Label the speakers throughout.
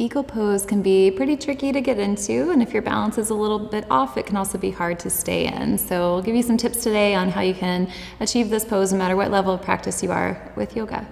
Speaker 1: Eagle pose can be pretty tricky to get into, and if your balance is a little bit off, it can also be hard to stay in. So I'll give you some tips today on how you can achieve this pose no matter what level of practice you are with yoga.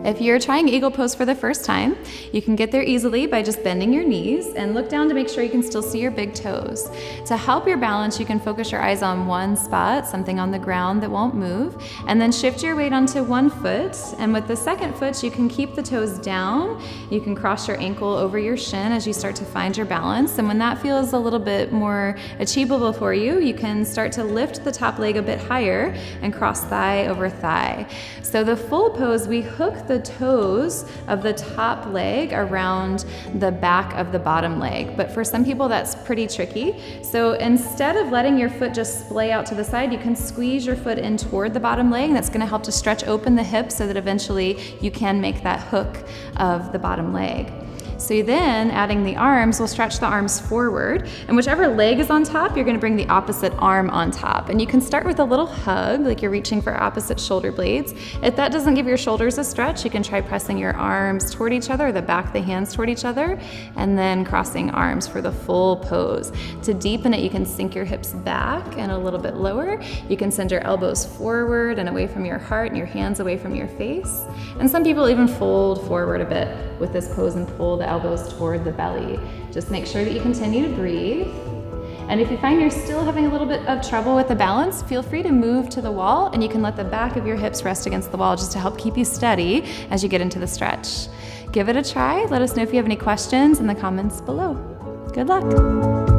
Speaker 1: If you're trying eagle pose for the first time, you can get there easily by just bending your knees and look down to make sure you can still see your big toes. To help your balance, you can focus your eyes on one spot, something on the ground that won't move, and then shift your weight onto one foot. And with the second foot, you can keep the toes down. You can cross your ankle over your shin as you start to find your balance. And when that feels a little bit more achievable for you, you can start to lift the top leg a bit higher and cross thigh over thigh. So the full pose, we hook the toes of the top leg around the back of the bottom leg. But for some people, that's pretty tricky. So instead of letting your foot just splay out to the side, you can squeeze your foot in toward the bottom leg. And that's going to help to stretch open the hips so that eventually you can make that hook of the bottom leg. So then, adding the arms, we'll stretch the arms forward, and whichever leg is on top, you're going to bring the opposite arm on top. And you can start with a little hug, like you're reaching for opposite shoulder blades. If that doesn't give your shoulders a stretch, you can try pressing your arms toward each other, the back of the hands toward each other, and then crossing arms for the full pose. To deepen it, you can sink your hips back and a little bit lower. You can send your elbows forward and away from your heart and your hands away from your face. And some people even fold forward a bit with this pose and pull the elbows toward the belly. Just make sure that you continue to breathe. And if you find you're still having a little bit of trouble with the balance, feel free to move to the wall, and you can let the back of your hips rest against the wall just to help keep you steady as you get into the stretch. Give it a try. Let us know if you have any questions in the comments below. Good luck.